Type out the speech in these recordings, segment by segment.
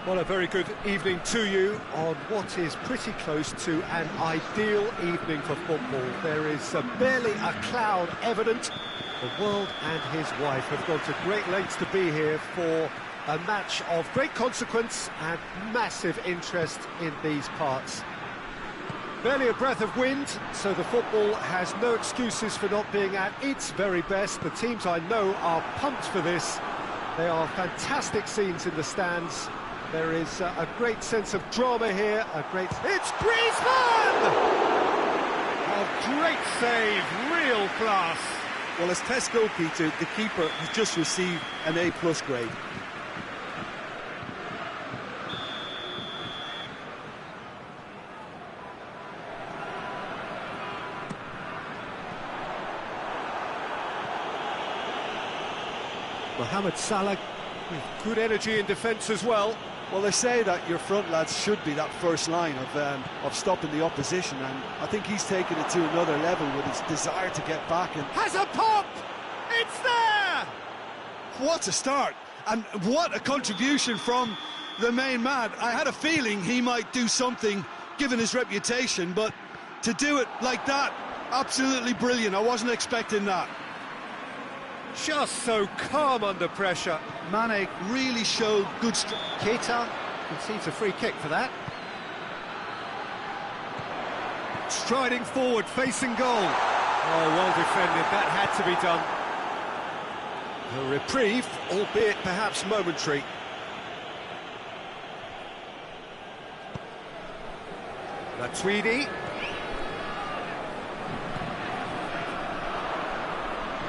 Well, a very good evening to you on what is pretty close to an ideal evening for football. There is barely a cloud evident. The world and his wife have gone to great lengths to be here for a match of great consequence and massive interest in these parts. Barely a breath of wind, so the football has no excuses for not being at its very best. The teams I know are pumped for this. They are fantastic scenes in the stands. There is a great sense of drama here, It's Griezmann! A great save, real class. Well, as test goalkeeper, the keeper has just received an A+ grade. Mohamed Salah with good energy in defence as well. Well, they say that your front lads should be that first line of stopping the opposition, and I think he's taken it to another level with his desire to get back. And has a pop! It's there! What a start, and what a contribution from the main man. I had a feeling he might do something, given his reputation, but to do it like that, absolutely brilliant. I wasn't expecting that. Just so calm under pressure. Mane really showed good strength. Keita concedes a free kick for that. Striding forward, facing goal. Oh, well defended, that had to be done. A reprieve, albeit perhaps momentary. Matuidi.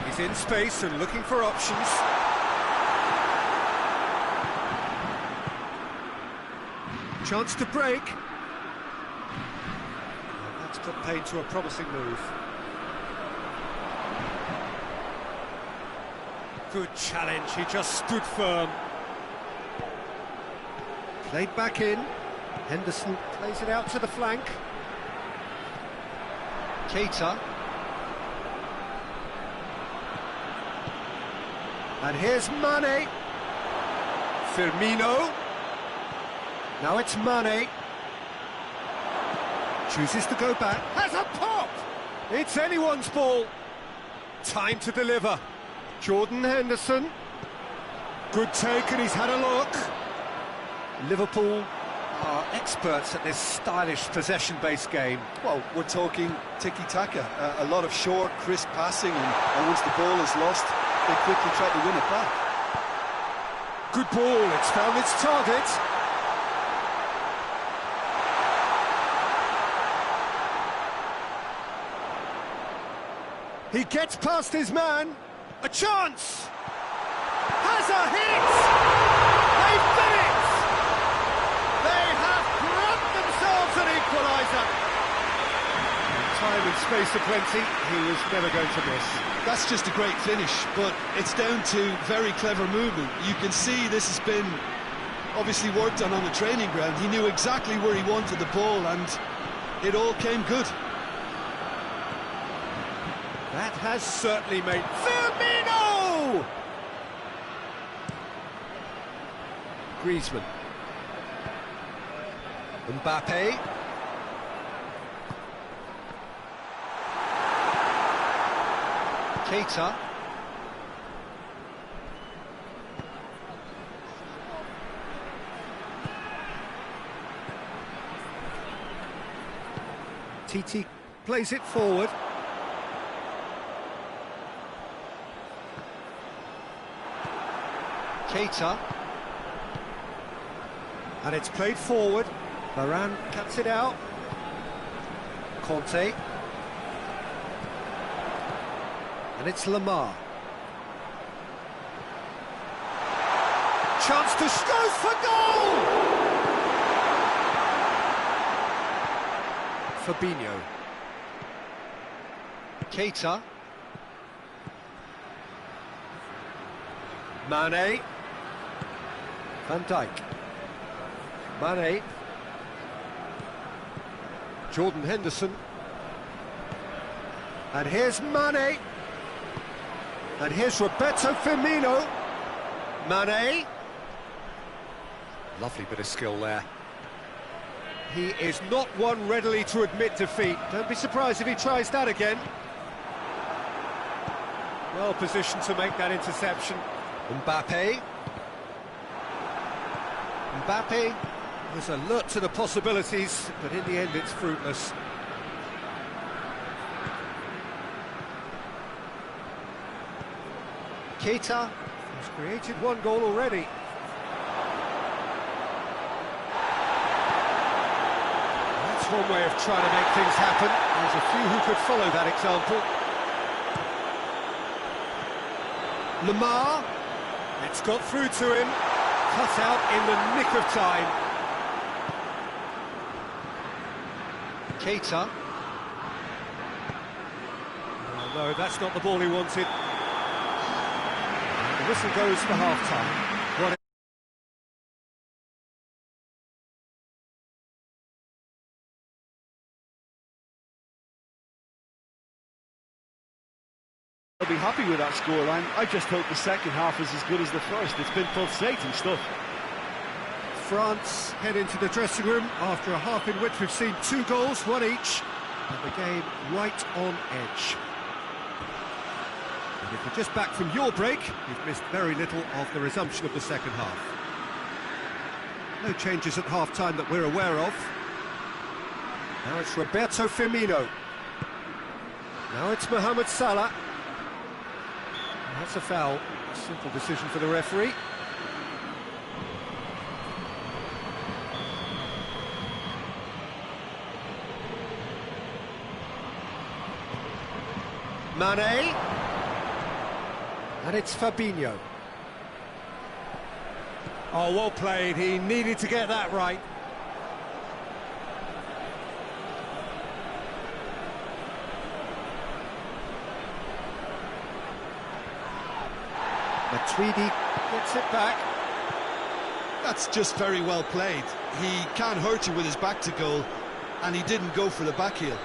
He's in space and looking for options. Chance to break. That's put paid to a promising move. Good challenge, he just stood firm. Played back in. Henderson plays it out to the flank. Keita. And here's Mane. Firmino. Now it's Mane. Chooses to go back. Has a pop! It's anyone's ball. Time to deliver. Jordan Henderson. Good take, and he's had a look. Liverpool are experts at this stylish possession-based game. Well, we're talking tiki-taka. A lot of short, crisp passing, and once the ball is lost, they quickly try to win it back. Good ball, it's found its target. He gets past his man. A chance! Has a hit! They've done it! They have grabbed themselves an equaliser. Time and space aplenty, he was never going to miss. That's just a great finish, but it's down to very clever movement. You can see this has been obviously worked on the training ground. He knew exactly where he wanted the ball, and it all came good. That has certainly made... Firmino! Griezmann. Mbappe. Keita. Titi plays it forward. Keita. And it's played forward. Varane cuts it out. Conte. And it's Lamar. Chance to goes for goal! Fabinho. Keita. Mane. Van Dijk. Mane. Jordan Henderson. And here's Mane. And here's Roberto Firmino. Mane. Lovely bit of skill there. He is not one readily to admit defeat. Don't be surprised if he tries that again. Well positioned to make that interception. Mbappe was alert to the possibilities, but in the end it's fruitless. Keita has created one goal already. That's one way of trying to make things happen. There's a few who could follow that example. Lamar, it's got through to him, cut out in the nick of time. Keita. Oh, no, that's not the ball he wanted. The whistle goes for half-time. What I'll be happy with that scoreline. I just hope the second half is as good as the first. It's been pulsating stuff. France head into the dressing room after a half in which we've seen 2 goals, one each, and the game right on edge. And if you're just back from your break, you've missed very little of the resumption of the second half. No changes at half-time that we're aware of. Now it's Roberto Firmino. Now it's Mohamed Salah. That's a foul. A simple decision for the referee. Mane. And it's Fabinho. Oh, well played. He needed to get that right. Matuidi gets it back. That's just very well played. He can't hurt you with his back to goal, and he didn't go for the back heel.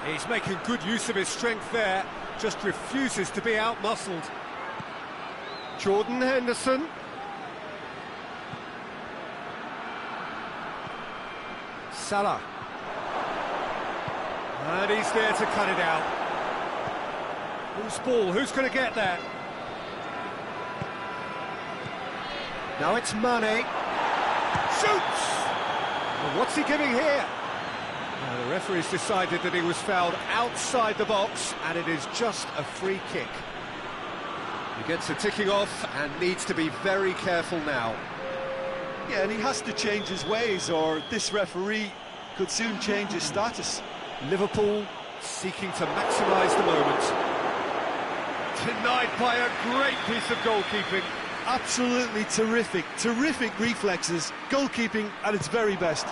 He's making good use of his strength there, just refuses to be out-muscled. Jordan Henderson. Salah. And he's there to cut it out. Who's ball? Who's going to get there? Now it's Mane. Shoots! Well, what's he giving here? Now, the referee's decided that he was fouled outside the box, and it is just a free kick. He gets a ticking off and needs to be very careful now. Yeah, and he has to change his ways, or this referee could soon change his status. Liverpool seeking to maximise the moment. Denied by a great piece of goalkeeping. Absolutely terrific reflexes, goalkeeping at its very best.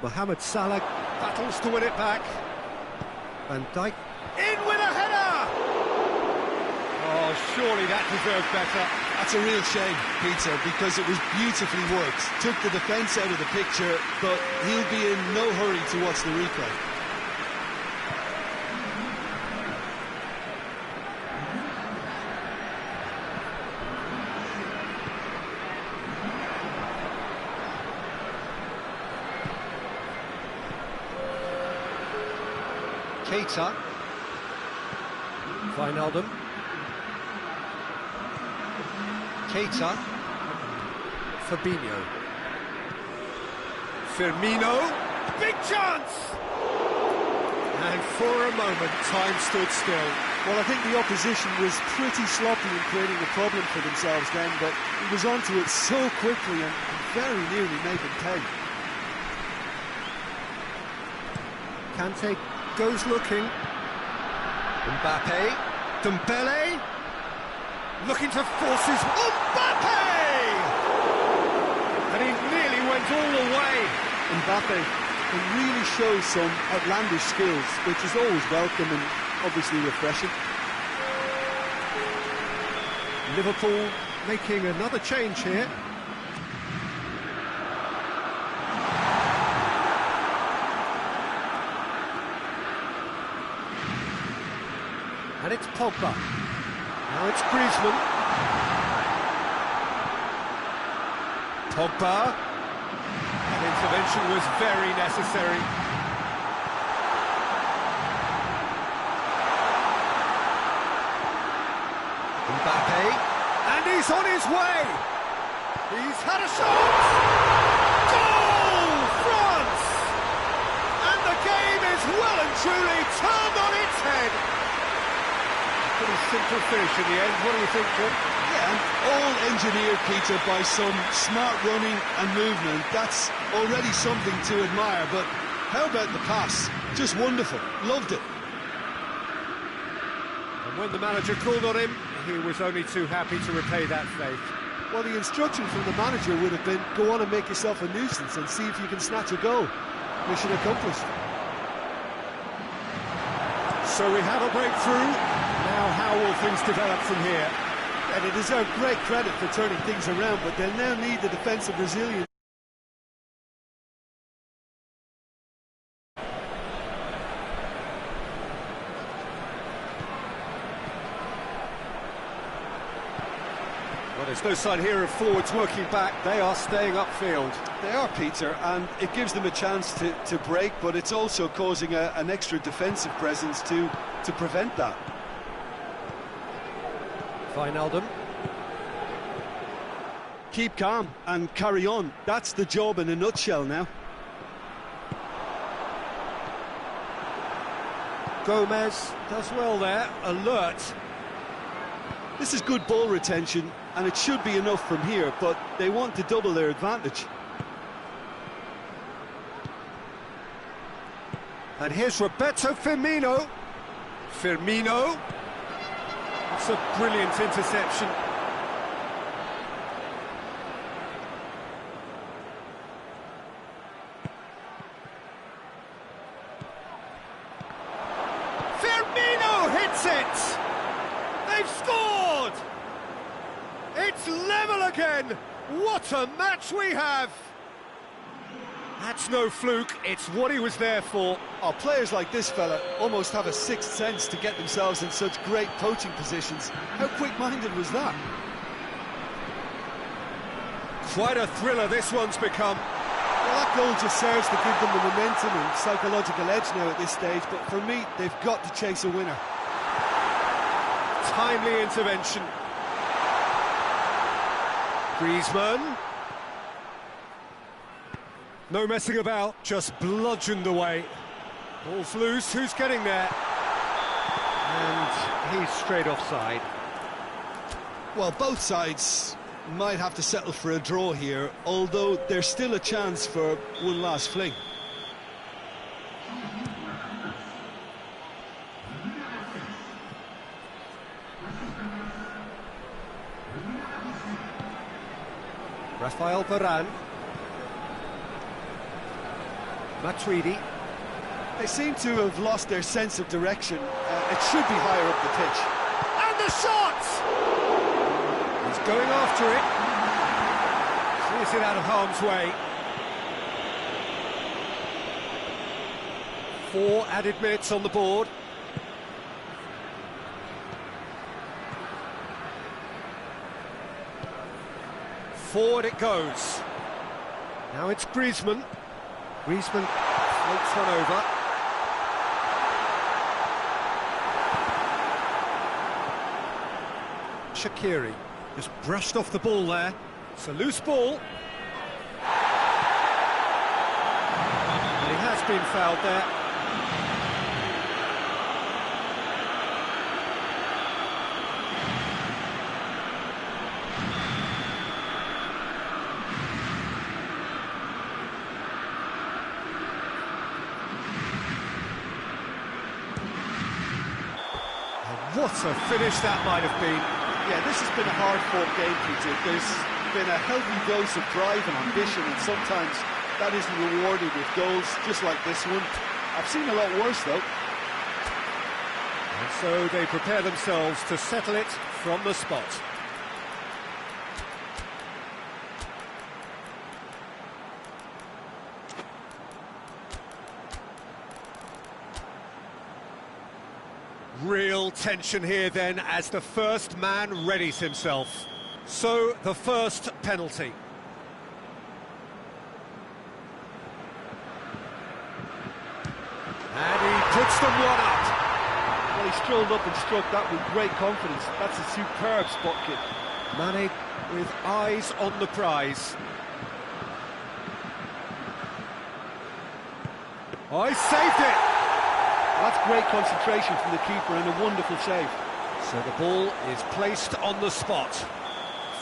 Mohamed Salah battles to win it back. Van Dijk in with a header! Oh, surely that deserved better. That's a real shame, Peter, because it was beautifully worked. Took the defence out of the picture, but he'll be in no hurry to watch the replay. Keita. Wijnaldum. Keita. Fabinho. Firmino. Big chance! And for a moment, time stood still. Well, I think the opposition was pretty sloppy in creating a problem for themselves then, but he was onto it so quickly and very nearly made them pay. Kante goes looking. Mbappe. Dembele. Looking to force his... Mbappe! And he nearly went all the way. Mbappe can really show some outlandish skills, which is always welcome and obviously refreshing. Liverpool making another change here. And it's Pogba. Now it's Griezmann. Pogba. That intervention was very necessary. Mbappe. And he's on his way. He's had a shot. Goal, France! And the game is well and truly turned on its head. Pretty simple finish in the end. What do you think, Jim? Yeah, and all engineered, Peter, by some smart running and movement. That's already something to admire, but how about the pass? Just wonderful. Loved it. And when the manager called on him, he was only too happy to repay that faith. Well, the instruction from the manager would have been, go on and make yourself a nuisance and see if you can snatch a goal. Mission accomplished. So we have a breakthrough. Now how will things develop from here? And they deserve great credit for turning things around, but they'll now need the defensive resilience. Well, there's no sign here of forwards working back. They are staying upfield. They are, Peter, and it gives them a chance to break, but it's also causing an extra defensive presence to prevent that. Wijnaldum. Keep calm and carry on. That's the job in a nutshell now. Gomez does well there, alert. This is good ball retention, and it should be enough from here, but they want to double their advantage. And here's Roberto Firmino. Firmino. It's a brilliant interception. Firmino hits it! They've scored! It's level again! What a match we have! That's no fluke, it's what he was there for. Oh, players like this fella almost have a sixth sense to get themselves in such great poaching positions. How quick-minded was that? Quite a thriller this one's become. Well, that goal just serves to give them the momentum and psychological edge now at this stage, but for me, they've got to chase a winner. Timely intervention. Griezmann. No messing about, just bludgeoned away. Ball's loose, who's getting there? And he's straight offside. Well, both sides might have to settle for a draw here, although there's still a chance for one last fling. Rafael Varane. Matuidi. They seem to have lost their sense of direction. It should be higher up the pitch. And the shot! He's going after it. Clears it out of harm's way. 4 added minutes on the board. Forward it goes. Now it's Griezmann. Griezmann floats one over. Shaqiri just brushed off the ball there. It's a loose ball. And he has been fouled there. What a finish that might have been. Yeah, this has been a hard-fought game, Peter. There's been a healthy dose of drive and ambition, and sometimes that isn't rewarded with goals, just like this one. I've seen a lot worse, though. And so they prepare themselves to settle it from the spot. Real tension here then as the first man readies himself. So, the first penalty. And he puts them one up. Well, he strolled up and struck that with great confidence. That's a superb spot kick. Mane with eyes on the prize. Oh, he saved it! That's great concentration from the keeper and a wonderful save. So the ball is placed on the spot.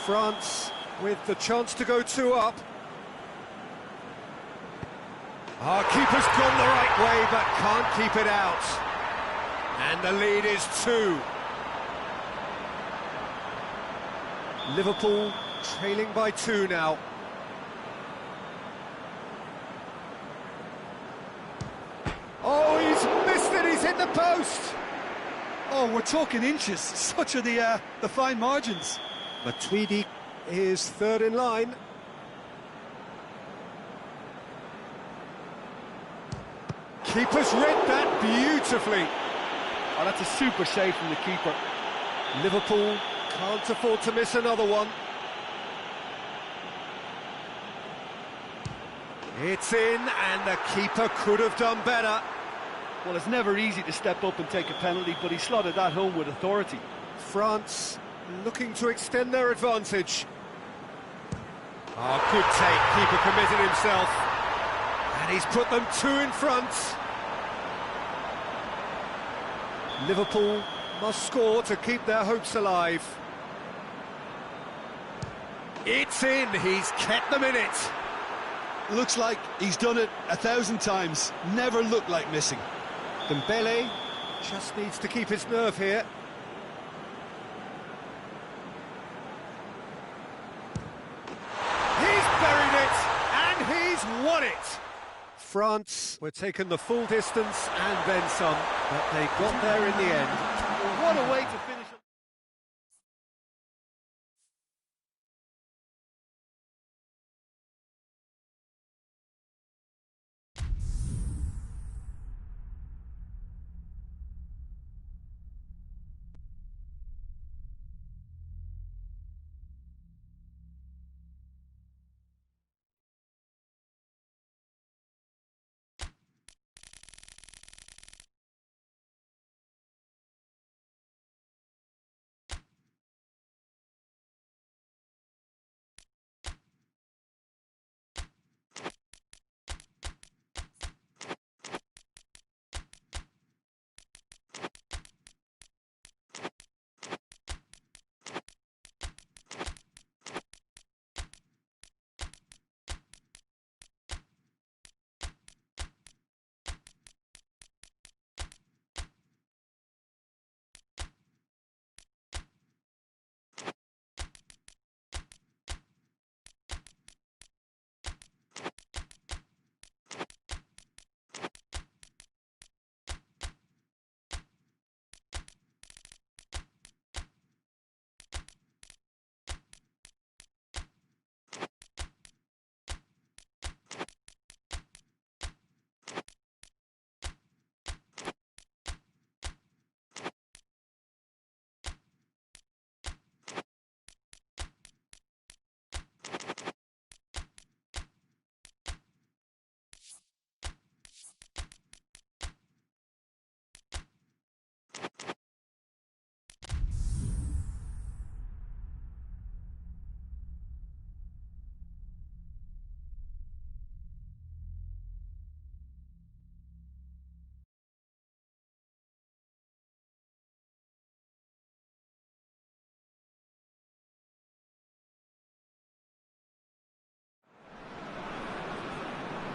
France with the chance to go 2 up. Our keeper's gone the right way but can't keep it out. And the lead is 2. Liverpool trailing by 2 now. Oh, he's missed it, he's hit the post! Oh, we're talking inches. Such are the fine margins. Matuidi is third in line. Keeper's read that beautifully. Oh, that's a super save from the keeper. Liverpool can't afford to miss another one. It's in, and the keeper could have done better. Well, it's never easy to step up and take a penalty, but he slotted that home with authority. France looking to extend their advantage. Oh, good take, keeper committed himself. And he's put them 2 in front. Liverpool must score to keep their hopes alive. It's in, he's kept them in it. Looks like he's done it 1,000 times. Never looked like missing. Dembele just needs to keep his nerve here. He's buried it, and he's won it. France were taken the full distance and then some, but they got there in the end. What a way to finish.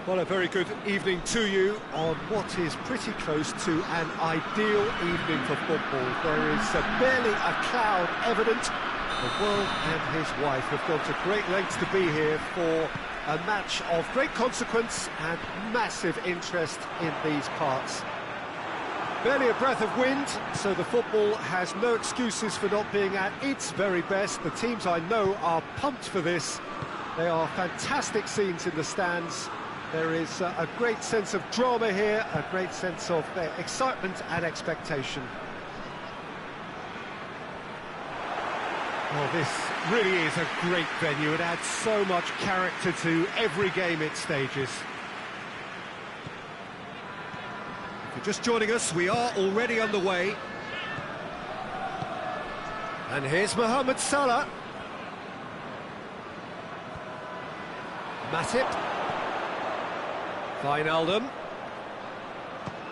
Well, a very good evening to you on what is pretty close to an ideal evening for football. There is barely a cloud evident. The world and his wife have gone to great lengths to be here for a match of great consequence and massive interest in these parts. Barely a breath of wind, so the football has no excuses for not being at its very best. The teams I know are pumped for this. They are fantastic scenes in the stands. There is a great sense of drama here, a great sense of excitement and expectation. Well, this really is a great venue. It adds so much character to every game it stages. If you're just joining us, we are already underway. And here's Mohamed Salah. Matip. Wijnaldum.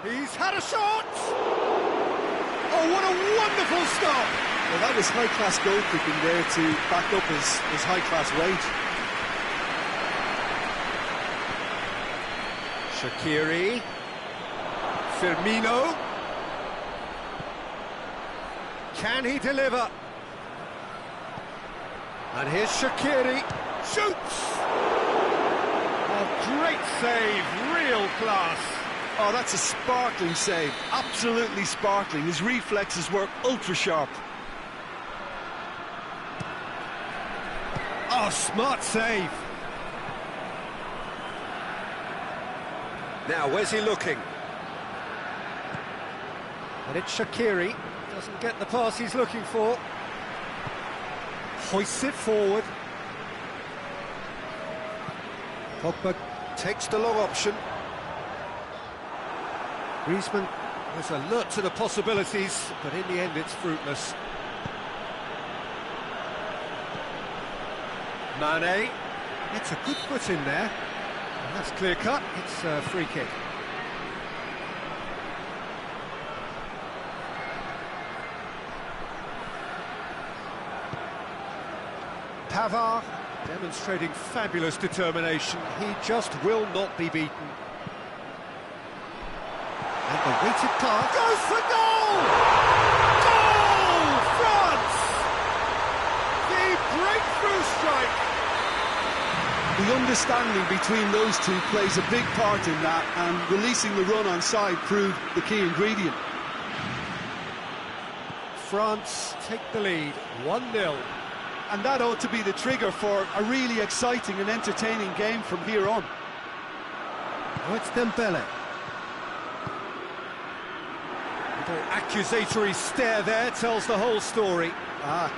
He's had a shot! Oh, what a wonderful stop! Well, that was high-class goalkeeping there to back up his high-class rage. Shaqiri. Firmino. Can he deliver? And here's Shaqiri. Shoots! Oh, great save, real class. Oh, that's a sparkling save, absolutely sparkling. His reflexes were ultra-sharp. Oh, smart save. Now, where's he looking? And it's Shaqiri. Doesn't get the pass he's looking for. Hoists it forward. Pogba takes the long option. Griezmann was alert to the possibilities, but in the end it's fruitless. Mane gets a good foot in there. And that's clear cut, it's a free kick. Pavard demonstrating fabulous determination. He just will not be beaten. And the weighted pass goes for goal! Goal! France! The breakthrough strike! The understanding between those two plays a big part in that, and releasing the run on side proved the key ingredient. France take the lead, 1-0. And that ought to be the trigger for a really exciting and entertaining game from here on. Oh, it's Dembele. Little accusatory stare there tells the whole story.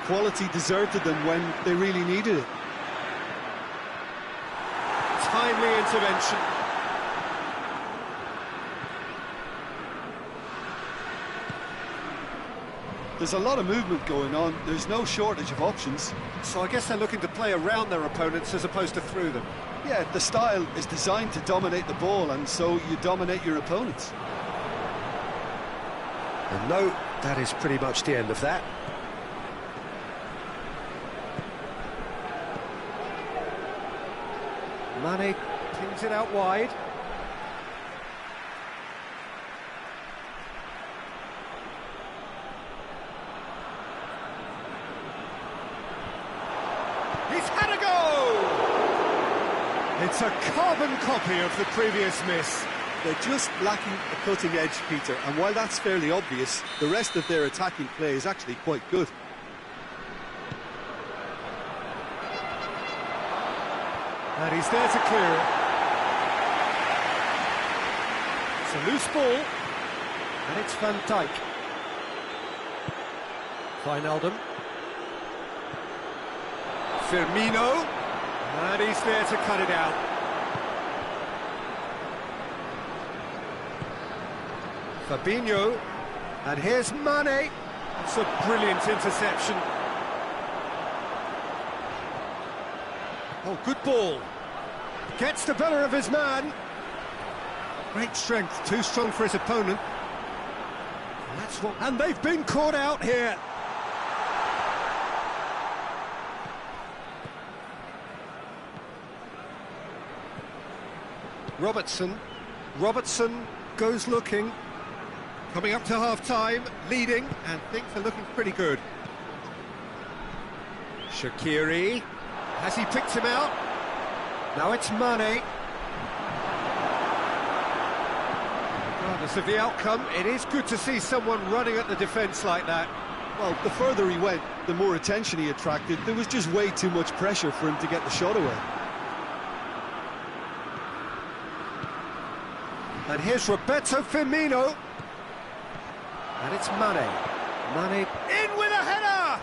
Quality deserted them when they really needed it. Timely intervention. There's a lot of movement going on. There's no shortage of options. So I guess they're looking to play around their opponents as opposed to through them. Yeah, the style is designed to dominate the ball, and so you dominate your opponents. And no, that is pretty much the end of that. Mane pings it out wide. He's had a go! It's a carbon copy of the previous miss. They're just lacking a cutting edge, Peter, and while that's fairly obvious, the rest of their attacking play is actually quite good. And he's there to clear it. It's a loose ball, and it's Van Dijk. Wijnaldum. Firmino, and he's there to cut it out. Fabinho, and here's Mane. It's a brilliant interception. Oh, good ball. Gets the better of his man. Great strength, too strong for his opponent. And that's what. And they've been caught out here. Robertson goes looking. Coming up to half-time, leading, and things are looking pretty good. Shaqiri. Has he picked him out? Now it's Mane. Regardless of the outcome, it is good to see someone running at the defence like that. Well, the further he went, the more attention he attracted. There was just way too much pressure for him to get the shot away. And here's Roberto Firmino. And it's Mane. Mane in with a header!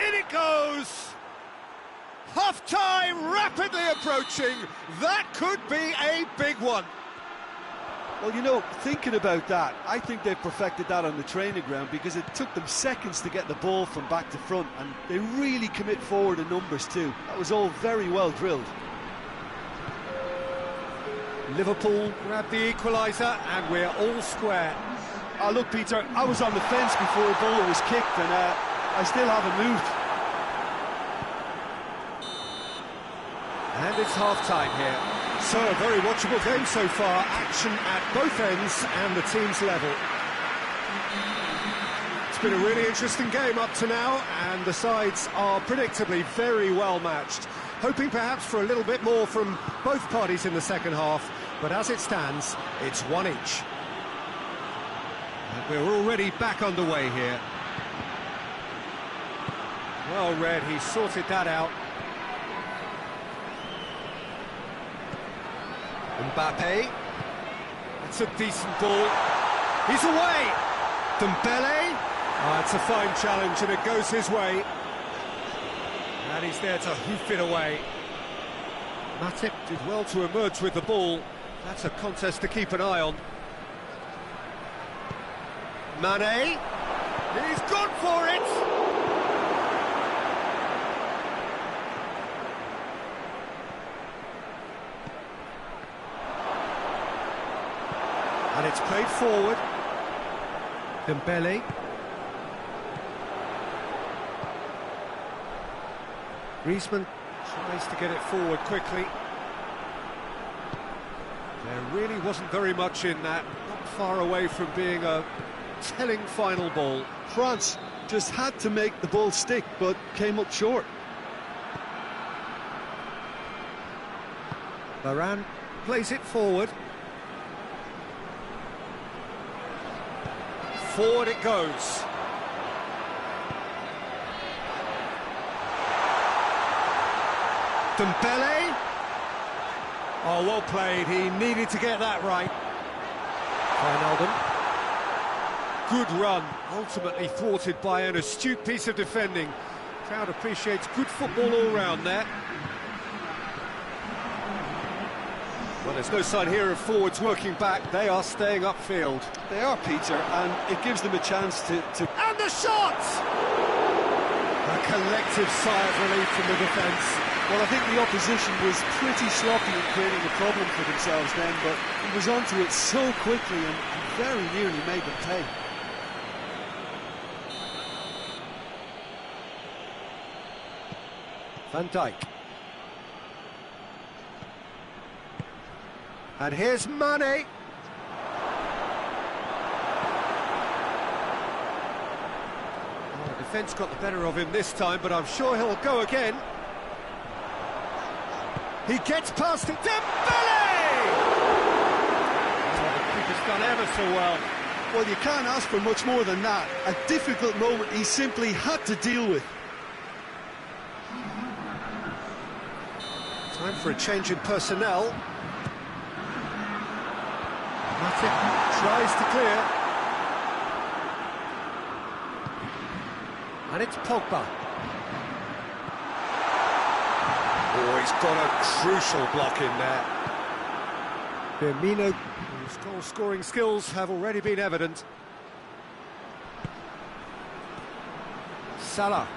In it goes! Half-time rapidly approaching. That could be a big one. Well, you know, thinking about that, I think they've perfected that on the training ground because it took them seconds to get the ball from back to front, and they really commit forward in numbers too. That was all very well drilled. Liverpool grab the equaliser, and we're all square. Oh, look, Peter, I was on the fence before the ball was kicked, and I still haven't moved. And it's half-time here. So, a very watchable game so far. Action at both ends and the teams level. It's been a really interesting game up to now, and the sides are predictably very well matched. Hoping perhaps for a little bit more from both parties in the second half, but as it stands, it's one each. And we're already back underway here. Well read, he sorted that out. Mbappe, it's a decent ball, he's away! Dembele, it's a fine challenge and it goes his way. And he's there to hoof it away. Matip did well to emerge with the ball, that's a contest to keep an eye on. Mane, he's gone for it! And it's played forward. Dembele. Griezmann tries to get it forward quickly. There really wasn't very much in that, not far away from being a telling final ball. France just had to make the ball stick, but came up short. Varane plays it forward. Forward it goes. Dembele. Oh, well played. He needed to get that right. Wijnaldum. Good run. Ultimately thwarted by an astute piece of defending. Crowd appreciates good football all round there. Well, there's no sign here of forwards working back. They are staying upfield. They are, Peter, and it gives them a chance to... And the shot! A collective sigh of relief from the defence. Well, I think the opposition was pretty sloppy in creating a problem for themselves then, but he was onto it so quickly and very nearly made them pay. Van Dijk. And here's Mane. Oh, the defence got the better of him this time, but I'm sure he'll go again. He gets past it. Dembele! Oh, the keeper's done ever so well. Well, you can't ask for much more than that. A difficult moment he simply had to deal with. Time for a change in personnel. Matip tries to clear. And it's Pogba. Oh, he's got a crucial block in there. Firmino, whose goal-scoring skills have already been evident. Salah.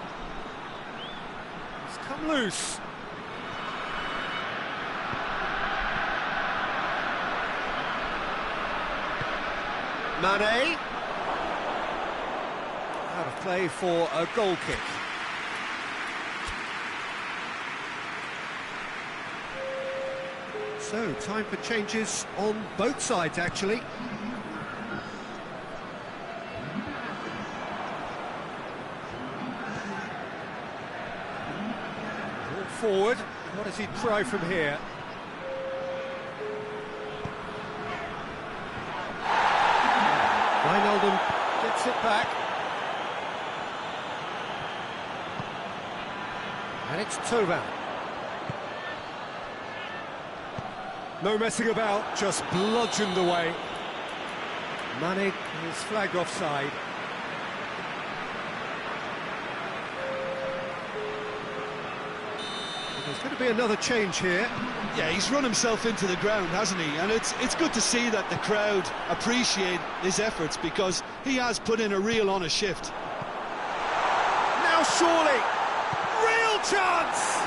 He's come loose. Mane. Out of play for a goal kick. So, time for changes on both sides, actually. Ball forward. What does he try from here? Wijnaldum gets it back. And it's Thauvin. No messing about, just bludgeoned away. Mane is flagged offside. There's going to be another change here. Yeah, he's run himself into the ground, hasn't he? And it's good to see that the crowd appreciate his efforts, because he has put in a real honest shift. Now surely, real chance!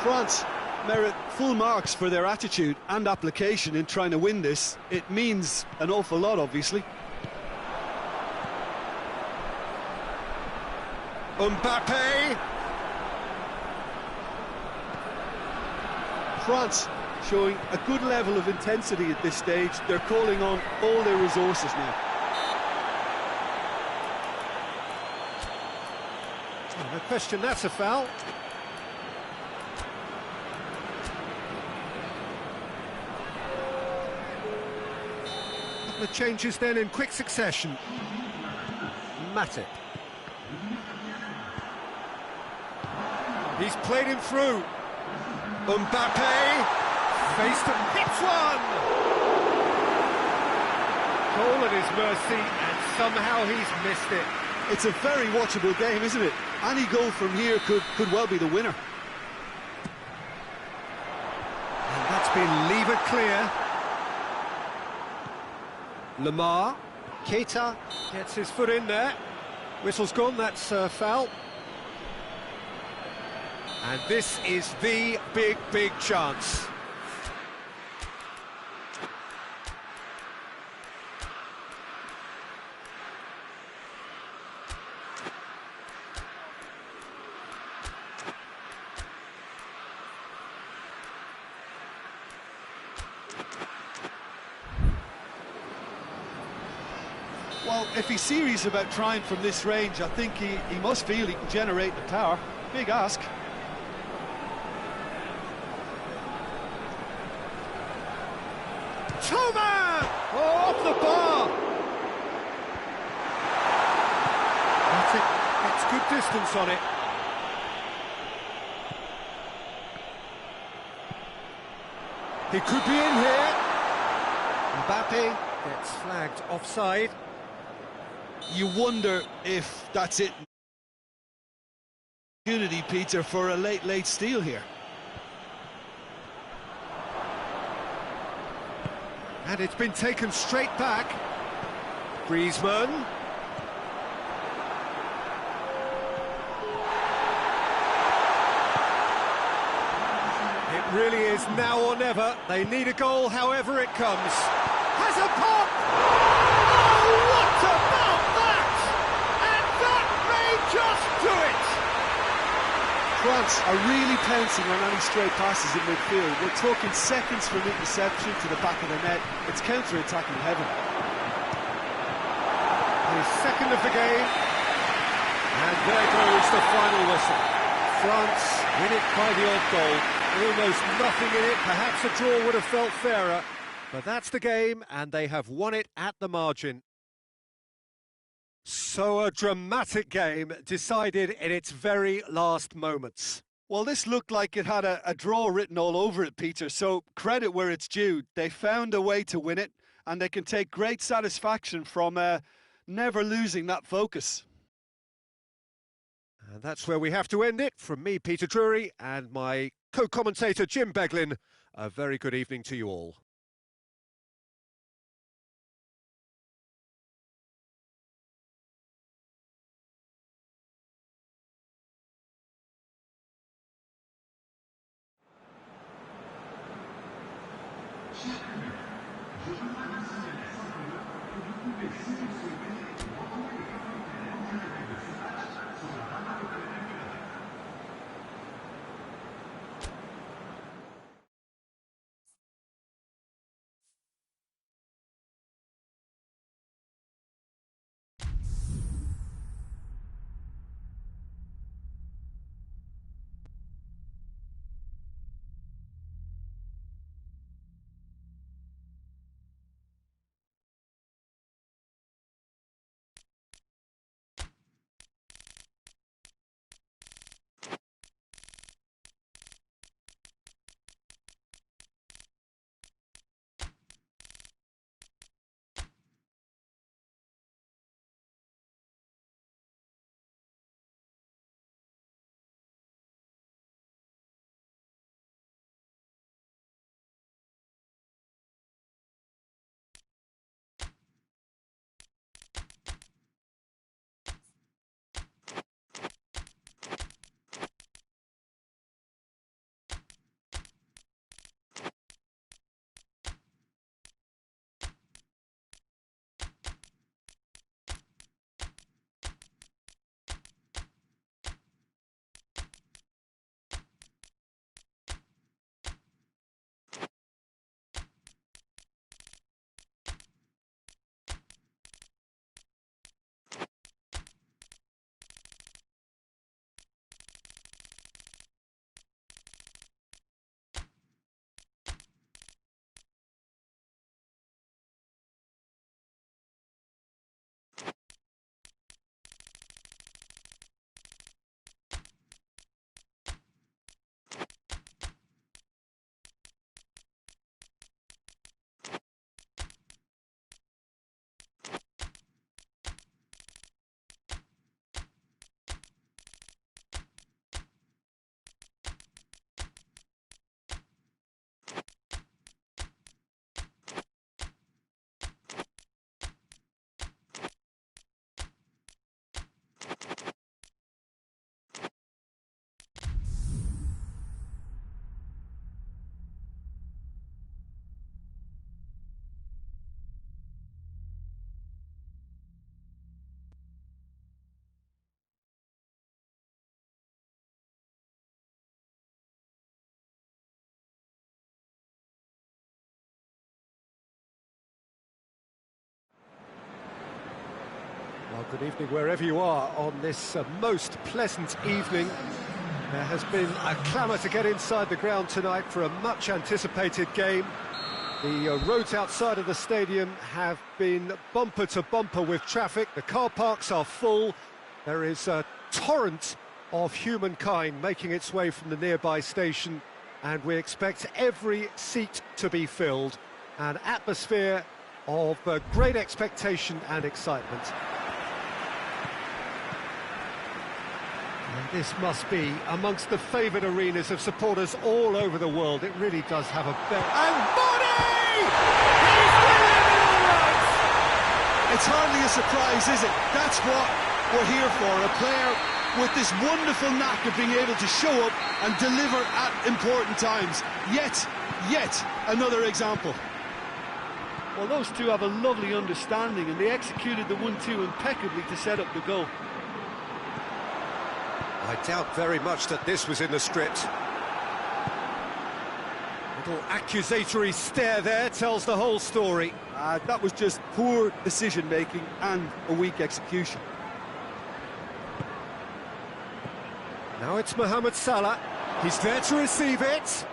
France merit full marks for their attitude and application in trying to win this. It means an awful lot, obviously. Mbappe. France showing a good level of intensity at this stage. They're calling on all their resources now. No question, that's a foul. Couple of changes then in quick succession. Matip. He's played him through. Mbappe faced and hits one! Goal at his mercy, and somehow he's missed it. It's a very watchable game, isn't it? Any goal from here could well be the winner. And that's been levered clear. Lamar, Keita gets his foot in there. Whistle's gone, that's a foul. And this is the big chance. Well, if he's serious about trying from this range, I think he must feel he can generate the power. Big ask. Thomas! Oh, off the bar! That's it. It's good distance on it. He could be in here. Mbappe gets flagged offside. You wonder if that's it. Opportunity, Peter, for a late steal here. And it's been taken straight back. Griezmann. It really is now or never. They need a goal however it comes. Has a pop! Oh, what about that? And that may just do it! France are really pouncing on any stray passes in midfield. We're talking seconds from interception to the back of the net. It's counter-attacking heaven. His second of the game. And there goes the final whistle. France win it by the odd goal. Almost nothing in it. Perhaps a draw would have felt fairer. But that's the game, and they have won it at the margin. So a dramatic game decided in its very last moments. Well, this looked like it had a draw written all over it, Peter, so credit where it's due. They found a way to win it, and they can take great satisfaction from never losing that focus. And that's where we have to end it. From me, Peter Drury, and my co-commentator, Jim Beglin, a very good evening to you all. Well, good evening wherever you are on this most pleasant evening. There has been a clamour to get inside the ground tonight for a much-anticipated game. The roads outside of the stadium have been bumper to bumper with traffic. The car parks are full. There is a torrent of humankind making its way from the nearby station, and we expect every seat to be filled. An atmosphere of great expectation and excitement. And this must be amongst the favoured arenas of supporters all over the world. It really does have a bell. And Bonney! He's winning it all right! It's hardly a surprise, is it? That's what we're here for, a player with this wonderful knack of being able to show up and deliver at important times. Yet another example. Well, those two have a lovely understanding, and they executed the 1-2 impeccably to set up the goal. I doubt very much that this was in the script. Little accusatory stare there tells the whole story. That was just poor decision-making and a weak execution. Now it's Mohamed Salah. He's there to receive it.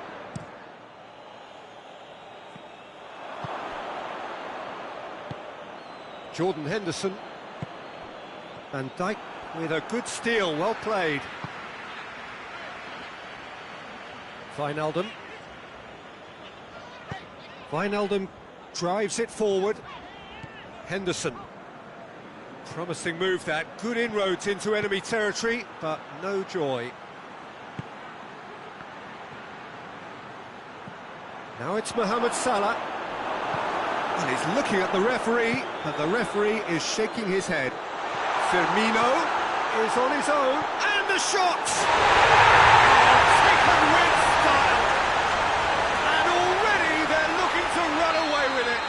Jordan Henderson. Van Dijk with a good steal, well played. Wijnaldum. Wijnaldum drives it forward. Henderson. Promising move that, good inroads into enemy territory, but no joy. Now it's Mohamed Salah. And he's looking at the referee, but the referee is shaking his head. Firmino is on his own, and the shot! Taken with style! And already they're looking to run away with it.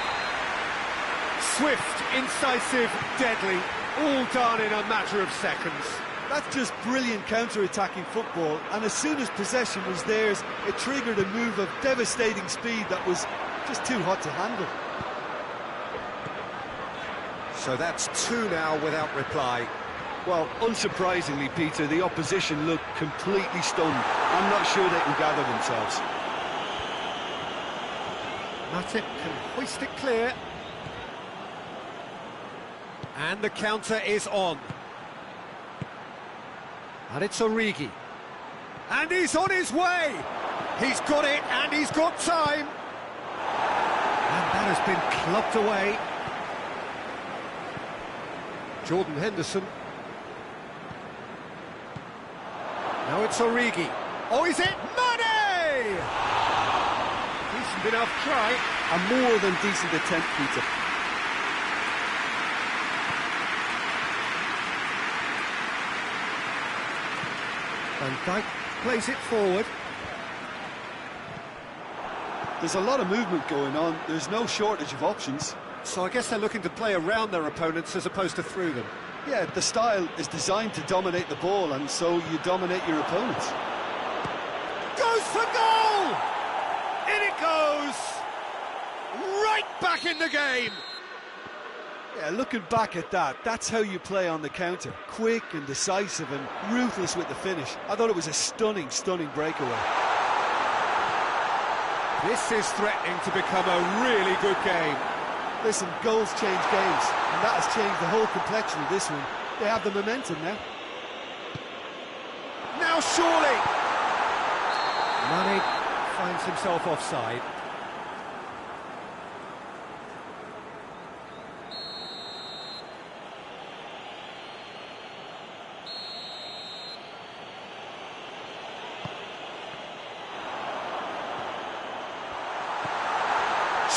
Swift, incisive, deadly, all done in a matter of seconds. That's just brilliant counter-attacking football, and as soon as possession was theirs, it triggered a move of devastating speed that was just too hot to handle. So that's two now without reply. Well, unsurprisingly, Peter, the opposition look completely stunned. I'm not sure they can gather themselves. Matip can hoist it clear. And the counter is on. And it's Origi. And he's on his way! He's got it, and he's got time! And that has been clubbed away. Jordan Henderson. Now it's Origi. Oh, is it? Money! Decent enough try. A more than decent attempt, Peter. Van Dijk plays it forward. There's a lot of movement going on. There's no shortage of options. So I guess they're looking to play around their opponents as opposed to through them. Yeah, the style is designed to dominate the ball, and so you dominate your opponents. Goes for goal! In it goes! Right back in the game! Yeah, looking back at that, that's how you play on the counter. Quick and decisive and ruthless with the finish. I thought it was a stunning breakaway. This is threatening to become a really good game. Listen, goals change games, and that has changed the whole complexion of this one. They have the momentum now. Now surely! Mane finds himself offside.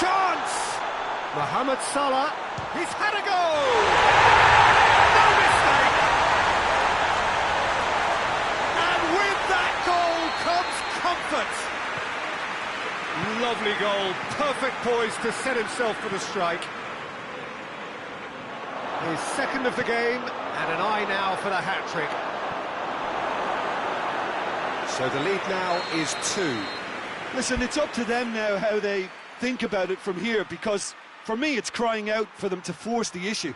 Chance! Mohamed Salah, he's had a goal! No mistake! And with that goal comes comfort! Lovely goal, perfect poise to set himself for the strike. His second of the game, and an eye now for the hat-trick. So the lead now is 2. Listen, it's up to them now how they think about it from here, because for me it's crying out for them to force the issue.